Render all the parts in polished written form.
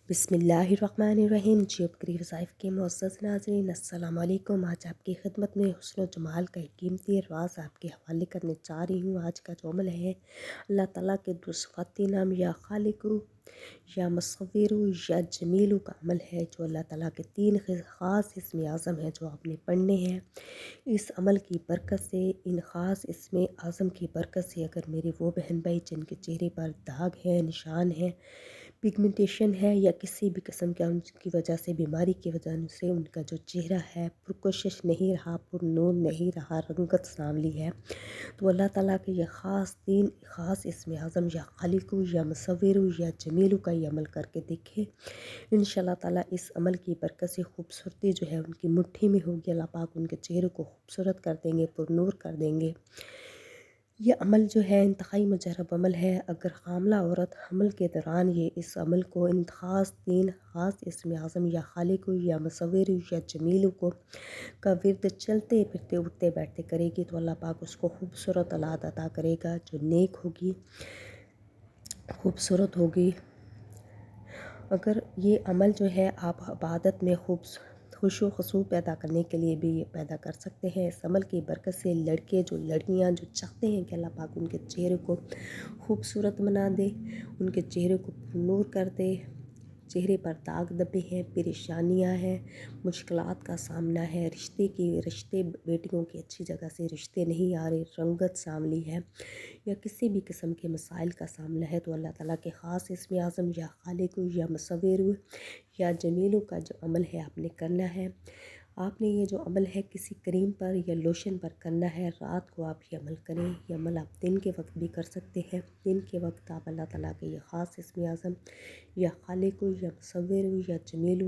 بسم اللہ الرحمن الرحیم۔ جیوب گری وظائف کے معزز ناظرین، السلام علیکم۔ آج آپ کی خدمت میں حسن و جمال کا ایک قیمتی راز آپ کے حوالے کرنے چاہ رہی ہوں۔ آج کا جو عمل ہے اللہ تعالیٰ کے دو صفاتی نام یا خالق یا مصور یا جمیل کا عمل ہے، جو اللہ تعالیٰ کے تین خاص اسم اعظم ہیں جو آپ نے پڑھنے ہیں۔ اس عمل کی برکت سے، ان خاص اسم اعظم کی برکت سے، اگر میرے وہ بہن بھائی جن کے چہرے پر داغ ہیں، نشان ہیں، پگمنٹیشن ہے یا کسی بھی قسم کے ان کی وجہ سے، بیماری کی وجہ سے ان کا جو چہرہ ہے پرکشش نہیں رہا، پر نور نہیں رہا، رنگت سانولی ہے، تو اللہ تعالیٰ کے یہ تین خاص اسم اعظم یا خالق یا مصور یا جمیل کا یہ عمل کر کے دیکھیں۔ انشاءاللہ تعالیٰ اس عمل کی برکت سے خوبصورتی جو ہے ان کی مٹھی میں ہوگی۔ اللہ پاک ان کے چہرے کو خوبصورت کر دیں گے، پر نور کر دیں گے۔ یہ عمل جو ہے انتہائی مجرب عمل ہے۔ اگر حاملہ عورت حمل کے دوران اس عمل کو تین خاص اسم اعظم یا خالق یا مصور یا جمیل کا ورد چلتے پھرتے اٹھتے بیٹھتے کرے گی، تو اللہ پاک اس کو خوبصورت اولاد عطا کرے گا، جو نیک ہوگی، خوبصورت ہوگی۔ اگر یہ عمل جو ہے آپ عبادت میں خوش و خصوع پیدا کرنے کے لیے بھی پیدا کر سکتے ہیں۔ اس عمل کی برکت سے لڑکیاں جو چاہتے ہیں کہ اللہ پاک ان کے چہرے کو خوبصورت بنا دے، ان کے چہرے کو نور کر دے، چہرے پر داغ دبے ہیں، پریشانیاں ہیں، مشکلات کا سامنا ہے، رشتے بیٹیوں کی اچھی جگہ سے رشتے نہیں آ رہے، رنگت سانولی ہے، یا کسی بھی قسم کے مسائل کا سامنا ہے، تو اللہ تعالیٰ کے خاص اسم اعظم یا خالق یا مصور یا جمیل کا جو عمل ہے آپ نے کرنا ہے۔ آپ نے یہ جو عمل ہے کسی کریم پر یا لوشن پر کرنا ہے۔ رات کو آپ یہ عمل کریں۔ یہ عمل آپ دن کے وقت بھی کر سکتے ہیں۔ دن کے وقت آپ اللہ تعالیٰ کے یہ خاص اسم اعظم یا خالق یا مصور یا جمیل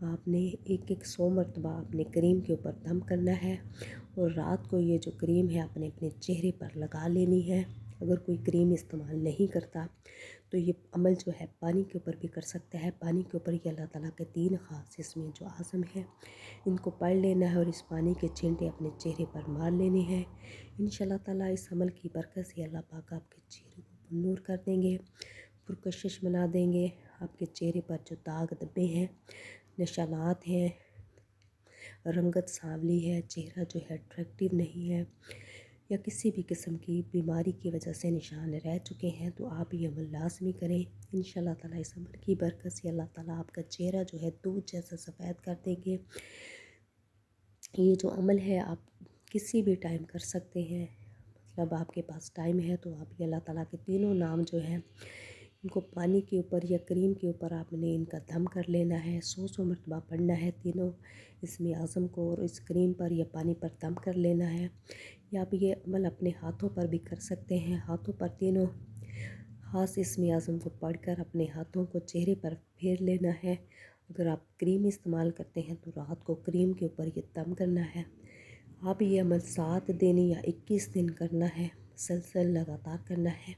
آپ نے ایک 100 مرتبہ اپنے کریم کے اوپر دم کرنا ہے، اور رات کو یہ جو کریم ہے اپنے چہرے پر لگا لینی ہے۔ اگر کوئی کریم استعمال نہیں کرتا تو یہ عمل جو ہے پانی کے اوپر بھی کر سکتا ہے۔ پانی کے اوپر یہ اللہ تعالیٰ کے تین خاص اسم جو اعظم ہیں ان کو پڑھ لینا ہے، اور اس پانی کے چھینٹے اپنے چہرے پر مار لینے ہیں۔ انشاءاللہ تعالیٰ اس عمل کی برکت سے اللہ پاک آپ کے چہرے کو نور کر دیں گے، پرکشش بنا دیں گے۔ آپ کے چہرے پر جو داغ دبے ہیں، نشانات ہیں، رنگت سانولی ہے، چہرہ جو ہے اٹریکٹیو نہیں ہے، یا کسی بھی قسم کی بیماری کی وجہ سے نشان رہ چکے ہیں، تو آپ یہ عمل لازمی کریں۔ انشاءاللہ تعالیٰ اس عمل کی برکت سے اللہ تعالیٰ آپ کا چہرہ جو ہے دودھ جیسا سفید کر دیں گے۔ یہ جو عمل ہے آپ کسی بھی ٹائم کر سکتے ہیں، مطلب آپ کے پاس ٹائم ہے تو آپ یہ اللہ تعالیٰ کے تینوں نام جو ہیں ان کو پانی کے اوپر یا کریم کے اوپر آپ نے ان کا دم کر لینا ہے۔ 100 مرتبہ پڑھنا ہے تینوں اسم اعظم کو، اور اس کریم پر یا پانی پر دم کر لینا ہے۔ یا آپ یہ عمل اپنے ہاتھوں پر بھی کر سکتے ہیں۔ ہاتھوں پر تینوں خاص اسم اعظم کو پڑھ کر اپنے ہاتھوں کو چہرے پر پھیر لینا ہے۔ اگر آپ کریم استعمال کرتے ہیں تو رات کو کریم کے اوپر یہ دم کرنا ہے۔ آپ یہ عمل 7 دن یا 21 دن کرنا ہے، مسلسل لگاتار کرنا ہے،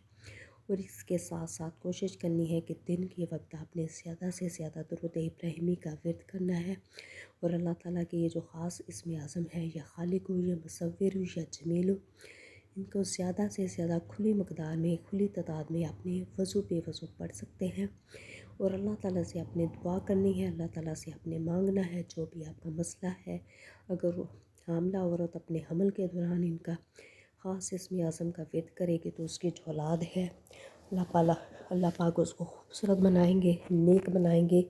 اور اس کے ساتھ ساتھ کوشش کرنی ہے کہ دن کے وقت آپ نے زیادہ سے زیادہ درود ابراہیمی کا ورد کرنا ہے، اور اللہ تعالیٰ کے یہ جو خاص اسم اعظم ہے یا خالق یا مصور یا جمیل، ان کو زیادہ سے زیادہ کھلی مقدار میں، کھلی تعداد میں اپنے وضو بے وضو پڑھ سکتے ہیں، اور اللہ تعالیٰ سے اپنے دعا کرنی ہے، اللہ تعالیٰ سے اپنے مانگنا ہے جو بھی آپ کا مسئلہ ہے۔ اگر وہ حاملہ عورت اپنے حمل کے دوران ان کا خاص اسم اعظم کا ورد کرے گی تو اس کی جو اولاد ہے اللہ پاک اس کو خوبصورت بنائیں گے، نیک بنائیں گے،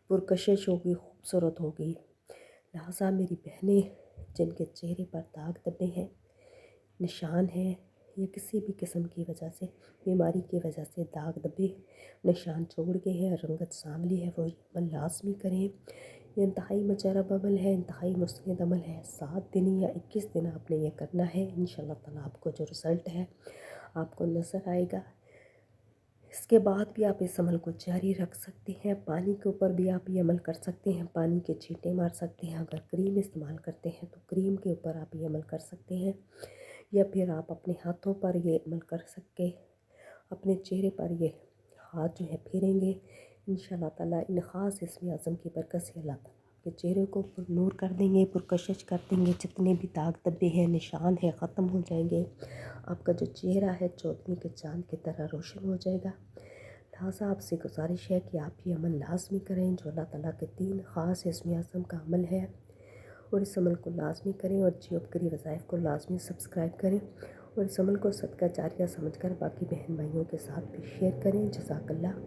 پرکشش ہوگی، خوبصورت ہوگی۔ لہٰذا میری بہنیں جن کے چہرے پر داغ دبے ہیں، نشان ہیں، یا کسی بھی قسم کی وجہ سے، بیماری کی وجہ سے داغ دبے نشان چھوڑ گئے ہیں، رنگت سانولی ہے، وہ یہ عمل لازمی کریں۔ یہ انتہائی مجرب عمل ہے، انتہائی مستند عمل ہے۔ 7 دن یا 21 دن آپ نے یہ کرنا ہے۔ انشاءاللہ تعالیٰ آپ کو جو رزلٹ ہے آپ کو نظر آئے گا۔ اس کے بعد بھی آپ اس عمل کو جاری رکھ سکتے ہیں۔ پانی کے اوپر بھی آپ یہ عمل کر سکتے ہیں، پانی کے چھینٹے مار سکتے ہیں۔ اگر کریم استعمال کرتے ہیں تو کریم کے اوپر آپ یہ عمل کر سکتے ہیں، یا پھر آپ اپنے ہاتھوں پر یہ عمل کر سکتے، اپنے چہرے پر یہ ہاتھ جو ہے پھیریں گے۔ انشاءاللہ تعالیٰ ان خاص اسم اعظم کی برکت سے اللہ تعالیٰ آپ کے چہرے کو پر نور کر دیں گے، پرکشش کر دیں گے، جتنے بھی داغ دبے ہیں، نشان ہیں، ختم ہو جائیں گے۔ آپ کا جو چہرہ ہے چودھویں کے چاند کی طرح روشن ہو جائے گا۔ لہٰذا آپ سے گزارش ہے کہ آپ یہ عمل لازمی کریں جو اللہ تعالیٰ کے 3 خاص اسم اعظم کا عمل ہے، اور اس عمل کو لازمی کریں، اور جیوب کری وظائف کو لازمی سبسکرائب کریں، اور اس عمل کو صدقہ جاریہ سمجھ کر باقی بہن بھائیوں کے ساتھ بھی شیئر کریں۔ جزاک اللہ۔